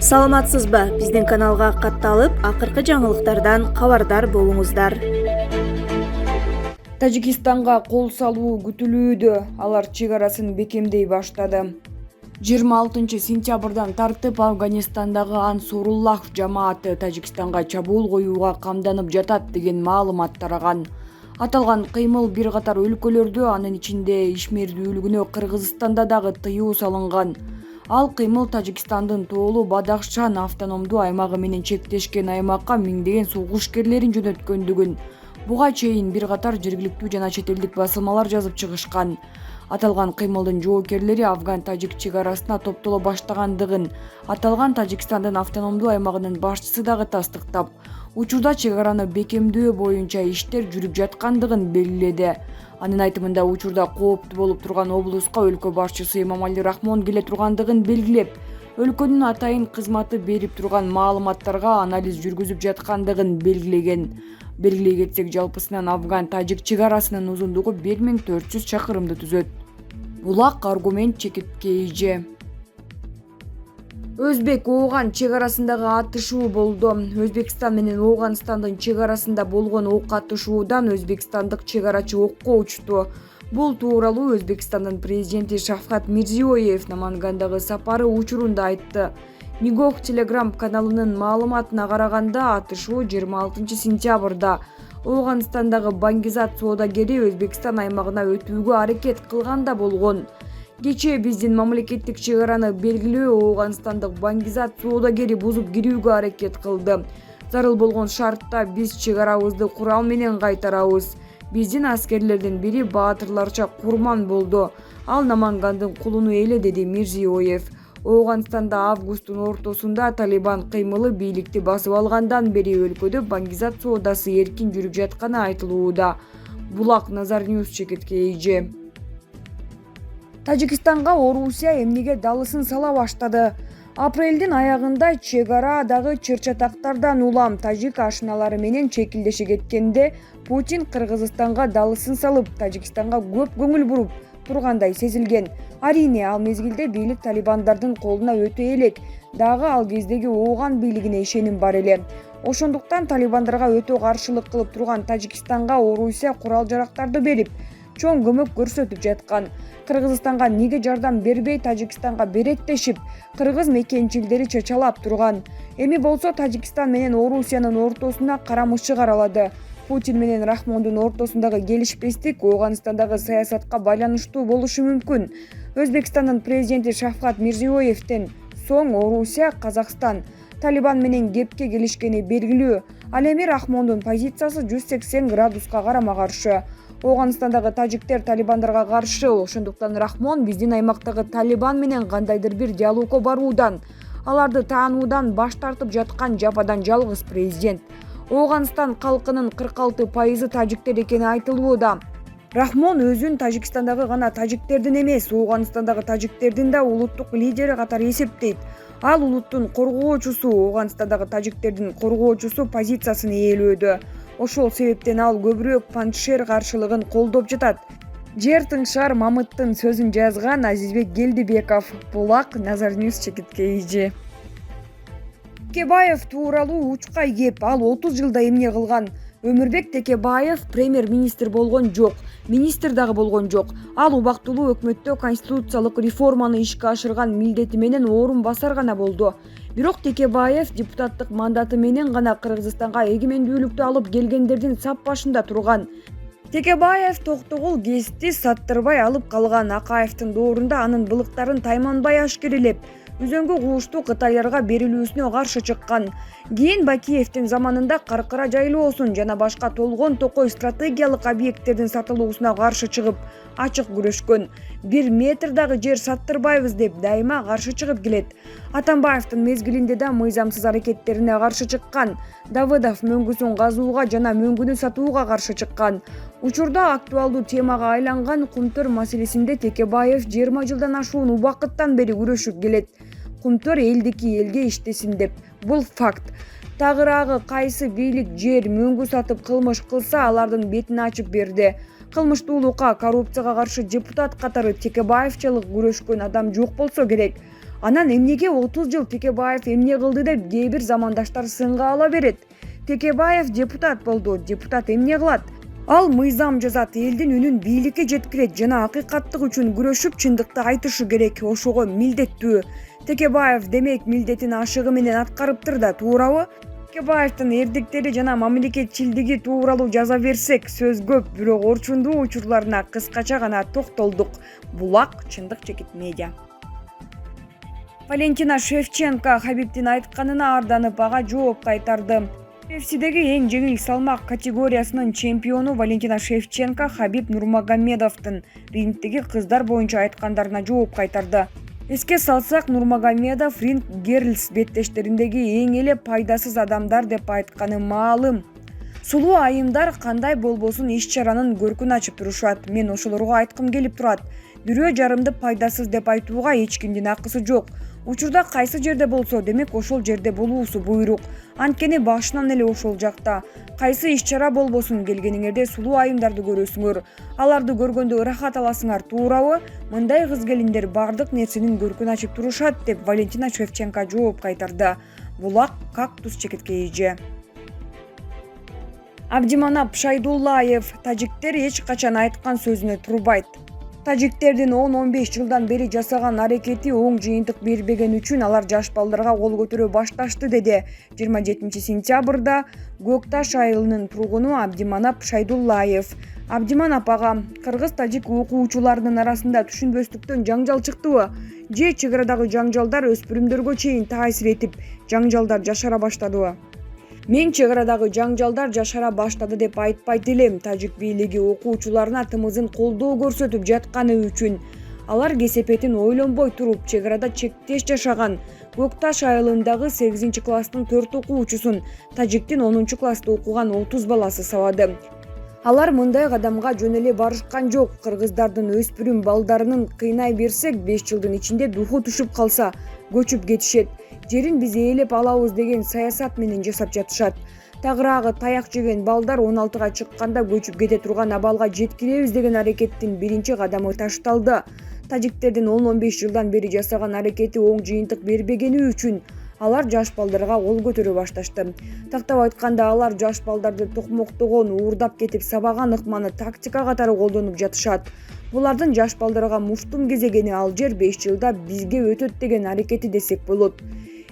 Саламатсызбы? Биздин каналга катталып, акыркы жаңылыктардан кабардар болуңуздар. Тажикистанга кол салуу күтүлүүдө. Алар чек арасын бекемдей баштады. 26 сентябрдан тартып Афганистандагы Ансуруллах жамааты Тажикистанга чабуул коюуга камданып жатат деген маалымат тараган. Аталган кыймыл бир катар өлкөлөрдө, анын ичинде ишмердүүлүгүнө Кыргызстанда дагы тыюу салынган. Ал кыймыл Тажикстандын Тоолу Бадахшан автономдуу аймагы менен чектешкен аймакка миңдеген согуш ишкерлерин жөнөткөндүгүн буга чейин бир катар жергиликтүү жана чет элдик басылмалар жазып чыгышкан. Аталган кыймылдын жоокерлери Афган-тажик чек арасына топтоло баштагандыгын аталган Тажикстандын автономдуу аймагынын башчысы дагы тастыктап, учурда чек араны бекемдөө боюнча иштер жүрүп жаткандыгын белгиледи. Анын айтымында учурда кооптуу болуп турган облуска өлкө башчысы Эмомали Рахмон келе тургандыгын белгилеп, өлкөнүн атайын кызматы берип турган маалыматтарга анализ жүргүзүп жаткандыгын белгилеген. Белгилей кетсек, жалпысынан Афган-тажик чек арасынын узундугу 1400 чакырымды түзөт. Булак аргумент чекитке ийже. Өзбек-Ооган чек арасындагы атышуу болду. Өзбекстан менен Ооганстандын чек арасында болгон ок атышуудан өзбекстандык чек арачы окко учту. Бул тууралуу Өзбекстандын президенти Шавкат Мирзиёев Намангандагы сапары учурунда айтты. Нигох Телеграм каналынын маалыматына караганда, атышуу 26 сентябрда Ооганстандагы Бангизат соодагери Өзбекстан аймагына өтүүгө аракет кылганда болгон. Кечээ биздин мамлекеттик чек араны белгилөө Ооганстандык Бангизат соодагери бузуп кирүүгө аракет кылды. Зарыл болгон шартта биз чек арабызды курал менен кайтарабыз. Биздин аскерлердин бири баатырларча курман болду. Ал Намангандын кулуну эле, деди Мирзиёев. Ооганстанда августтун ортосунда Талибан кыймылы бийликти басып алгандан бери өлкөдө Бангизат соодасы эркин жүрүп жатканы айтылууда. Булак Назар Ньюс чекитке ийже. Тажикистанга Орусия эмнеге далысын сала баштады? Апрелдин аягында чек арадагы чыр-чатактардан улам тажик ашыналары менен чекилдеше кеткенде Путин Кыргызстанга далысын салып, Тажикистанга көп көңүл буруп тургандай сезилген. Арине, ал мезгилде бийлик талибандардын колуна өтө элек, дагы ал кездеги Ооган бийлигине ишеним бар эле. Ошондуктан талибандарга өтө каршылык кылып турган Тажикистанга Орусия курал-жарактарды берип, чоң көмөк көрсөтүп жаткан. Кыргызстанга неге жардам бербей Тажикистанга берет дешип, кыргыз мекенчилдери чачалап турган. Эми болсо Тажикистан менен Орусиянын ортосуна карамышы каралады. Путин менен Рахмондун ортосундагы келишпестик Ооганстандагы саясатка байланыштуу болушу мүмкүн. Өзбекстандын президенти Шавкат Мирзиёевден соң Орусия, Казакстан Талибан менен кепке келишкени белгилүү. Ал эми Рахмондун позициясы 180 градуска карама-каршы. Ооганстандагы тажиктер талибандарга каршы, ошондуктан Рахмон биздин аймактагы Талибан менен кандайдыр бир диалогко баруудан, аларды таануудан баш тартып жаткан жападан жалгыз президент. Ооганстан калкынын 46% тажиктер экени айтылууда. Рахмон өзүн Тажикстандагы гана тажиктердин эмес, Ооганстандагы тажиктердин да улуттук лидери катары эсептейт. Ал улуттун коргоочусу, Ооганстандагы тажиктердин коргоочусу позициясын ээлөөдө. Ошол себептен ал көбүрөөк Паншер каршылыгын колдоп жатат. Жер тыңшар Мамыттын сөзүн жазган Азизбек Келдибеков. Булак Назар Ньюс чекитке ийже. Текебаев тууралуу учкай кеп, ал 30 жылда эмне кылган? Өмүрбек Текебаев премьер-министр болгон жок, министр дагы болгон жок. Ал убактылуу өкмөттө конституциялык реформаны ишке ашырган милдети менен орун басар гана болду. Бирок Текебаев депутаттык мандаты менен гана Кыргызстанга эгемендүүлүктү алып келгендердин сап башында турган. Текебаев токтогул КСти саттырбай алып калган. Акаевдин доорунда анын былыктарын тайманбай ашкерелеп, үзөңгү куушту кытайларга берилүүсүнө каршы чыккан. Кийин Бакиевдин заманында Каркыра жайлоосун жана башка толгон токой стратегиялык объекттердин сатылуусуна каршы чыгып, ачык күрөшкөн. 1 метр дагы жер саттырбайбыз деп дайыма каршы чыгып келет. Атамбаевдин мезгилинде да мыйзамсыз аракеттерине каршы чыккан. Давыдов мөңгүсүн казууга жана мөңгүнү сатууга каршы чыккан. Учурда актуалдуу темага айланган Кумтөр маселесинде Текебаев 20 жылдан ашуун убакыттан бери күрөшүп келет. Кумтөр элдики элге иштесин деп. Бул факт. Тагыраагы кайсы бийлик жер мөңгү сатып кылмыш кылса, алардын бетин ачып берди. Кылмыштуулукка, коррупцияга каршы депутат катары Текебаевчылык күрөшкөн адам жок болсо керек. Анан эмнеге 30 жыл Текебаев эмне кылды деп кээ бир замандаштар сынга ала берет. Текебаев депутат болду, депутат эмне кылат? Ал мыйзам жазат, элдин үнүн бийликке жеткирет жана акыйкаттык үчүн күрөшүп чындыкты айтышы керек, ошого милдеттүү. Текебаев демек милдетин ашыгы менен аткарыптыр да, туурабы? Текебаевдин эрдиктери жана мамлекетчилдиги тууралуу жаза берсек сөз көп, бирок орчундуу учурларына кыскача гана токтолдук. Булак чындык чекит медиа. Валентина Шевченко Хабибдин айтканына арданып ага жооп кайтарды. UFC'деги эң жеңил салмак категориясынын чемпиону Валентина Шевченко Хабиб Нурмагомедовдун рингдеги кыздар боюнча айткандарына жооп кайтарды. Эске салсак, Нурмагомедов ринг герлс беттештериндеги эң эле пайдасыз адамдар деп айтканы маалым. Сулуу айымдар кандай болбосун иш-чаранын көркүн ачып турушат. Мен ошолорго айткым келип турат. Дүрөө жарымды пайдасыз деп айтууга эч кимдин акысы жок. Учурда кайсы жерде болсо, демек ошол жерде болуусу буйрук. Анткени башынан эле ошол жакта. Кайсы иш-чара болбосун, келгениңерде сулуу айымдарды көрөсүңөр. Аларды көргөндө ырахат аласыңар, туурабы? Мындай кыз-келиндер бардык нерсенин көркүн ачып турушат деп Валентина Шевченко жооп кайтарды. Булак кактус чекиткейи. Абдиманап Шайдуллаев тажиктер эч качан айткан сөзүнө турбайт. Тажиктердин 10-15 жылдан бери жасаган аракети оң жыйынтык бербеген үчүн алар жаш балдарга кол көтөрө башташты, деди 27 сентябрда Көкташ айылынын тургуну Абдиманап Шайдуллаев. Абдиманап ага кыргыз-тажик окуучуларынын арасында түшүнбөстүктөн жаңжал чыктыбы? Же чек арадагы жаңжалдар өспүрүмдөргө чейин таасир этип, жаңжалдар жашара баштадыбы? Мен чек арадагы жаңжалдар жашара баштады деп айтпайт элем. Тажик бийлиги окуучуларына тымызын колдоо көрсөтүп жатканы үчүн алар кесепетин ойлонбой туруп чек арада чектеш жашаган. Көкташ айылындагы 8-класстын 4 окуучусун тажиктин 10-класста окуган 30 баласы сабады. Алар мындай кадамга жөн эле барышкан жок. Кыргыздардын өспүрүм балдарынын кыйнай берсек 5 жылдын ичинде духу түшүп калса көчүп кетишет. Жерин биз ээлеп алабыз деген саясат менен жашап жатышат. Тагыраагы таяк жеген балдар 16га чыкканда көчүп кете турган абалга жеткиребиз деген аракеттин биринчи кадамы ташталды. Тажиктердин 10-15 жылдан бери жасаган аракети оң жыйынтык бербегени үчүн алар жаш балдарга кол көтөрө башташты. Тактап айтканда, алар жаш балдарды токмоктогон, уурдап кетип сабаган ыкманы тактика катары колдонуп жатышат. Булардын жаш балдарга муштум кезегени ал жер 5 жылда бизге өтөт деген аракети десек болот.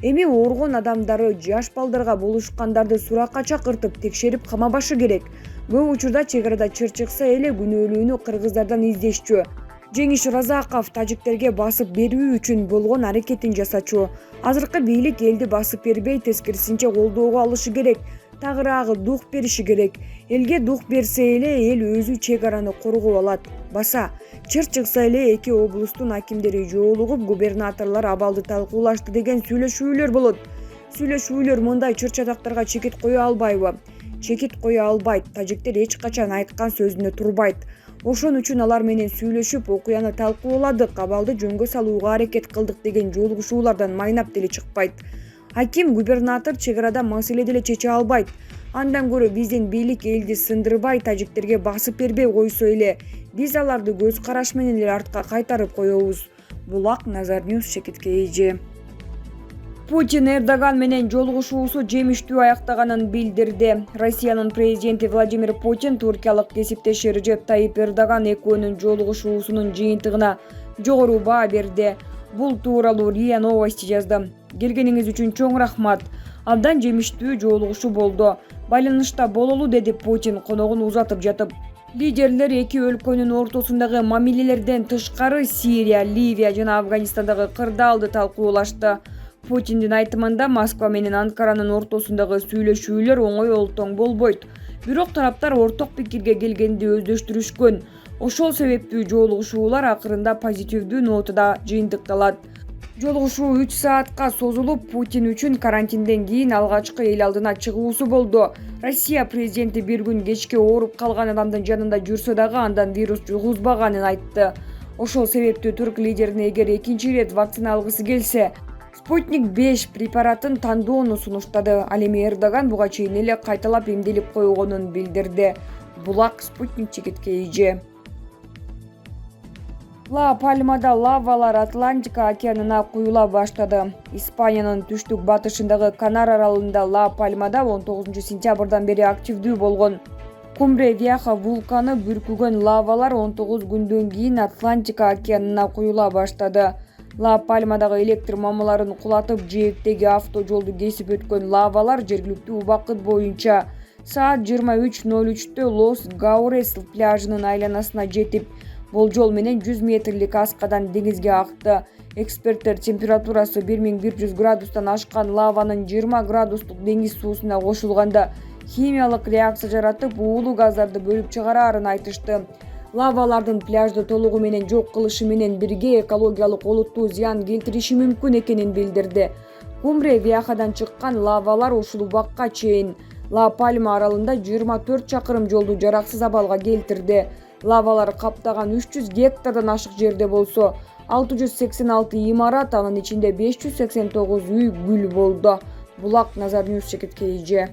Эми оргон адамдары жаш балдарга болушкандарды суракка чакыртып текшерип камабашы керек. Көп учурда чек арада чыр чыкса эле күнөөлүүнү кыргыздардан издешчү. Жеңиш Разаков тажиктерге басып берүү үчүн болгон аракетин жасачу. Азыркы бийлик элди басып бербей, тескерисинче колдоого алышы керек. Тагыраагы дух бериши керек. Элге дух берсе эле эл өзү чек араны коргоп алат. Баса чыр чыкса эле эки облустун акимдери жоолугуп губернаторлор абалды талкуулашты деген сүйлөшүүлөр болот. Сүйлөшүүлөр мындай чыр-чатактарга чекит кое албайбы? Чекит кое албайт. Тажиктер эч качан айткан сөзүнө турбайт. Ошон үчүн алар менен сүйлөшүп, окуяны талкууладык, абалды жөнгө салууга аракет кылдык деген жолугушуулардан майнап деле чыкпайт. Аким, губернатор чек арада маселе деле чече албайт. Андан көрө биздин бийлик элди сындырбай, тажиктерге басып бербей койсо эле, биз аларды көз караш менен эле артка кайтарып коебуз. Булак Назар Ньюс чекиткейи. Путин Эрдоган менен жолугушуусу жемиштүү аяктаганын билдирди. Россиянын президенти Владимир Путин туркиялык кесиптеши Режеп Тайип Эрдоган экөөнүн жолугушуусунун жыйынтыгына жогору баа берди. Бул тууралуу РИА Новости жазды. Келгениңиз үчүн чоң рахмат. Абдан жемиштүү жолугушуу болду. Байланышта бололу, деди Путин коногун узатып жатып. Лидерлер эки өлкөнүн ортосундагы мамилелерден тышкары Сирия, Ливия жана Афганистандагы кырдаалды талкуулашты. Путиндин айтымында Москва менен Анкаранын ортосундагы сүйлөшүүлөр оңой олтоң болбойт. Бирок тараптар орток пикирге келгенди өздөштүрүшкөн. Ошол себептүү жолугушуулар акырында позитивдүү нотада жыйынтыкталат. Жолугушуу 3 саатка созулуп, Путин үчүн карантинден кийин алгачкы эл алдына чыгуусу болду. Россия президенти бир күн кечке ооруп калган адамдын жанында жүрсө дагы андан вирус жугузбаганын айтты. Ошол себептүү түрк лидерине эгер экинчи ирет вакцина алгысы келсе, Спутник 5 препаратын тандоону сунуштады. Ал эми Эрдоган буга чейин эле кайталап эмделип койгонун билдирди. Булак Спутник чекиткейи. Ла Пальмада лавалар Атлантика океанына куюла баштады. Испаниянын түштүк батышындагы Канар аралында Ла Пальмада 19 сентябрдан бери активдүү болгон Кумбре Вьяха вулканы бүркүгөн лавалар 19 күндөн кийин Атлантика океанына куюла баштады. Ла Пальмадагы электр мамыларын кулатып, жээктеги авто жолду кесип өткөн лавалар жергиликтүү убакыт боюнча саат 23:03 Лос Гаурес пляжынын айланасына жетип, болжол менен 100 метрлик аскадан деңизге акты. Эксперттер температурасы 1100 градустан ашкан лаванын 20 градустук деңиз суусуна кошулганда химиялык реакция жаратып, уулуу газдарды бөлүп чыгарарын айтышты. Лавалардын пляжды толугу менен жок кылышы менен бирге экологиялык олуттуу зыян келтириши мүмкүн экенин билдирди. Кумбре Вьяхадан чыккан лавалар ушул убакка чейин Ла Пальма аралында 24 чакырым жолду жараксыз абалга келтирди. Лавалар каптаган 300 гектардан ашык жерде болсо, 686 имарат, анын ичинде 589 үй күл болду. Булак Назар Ньюс, Шекет КЖ.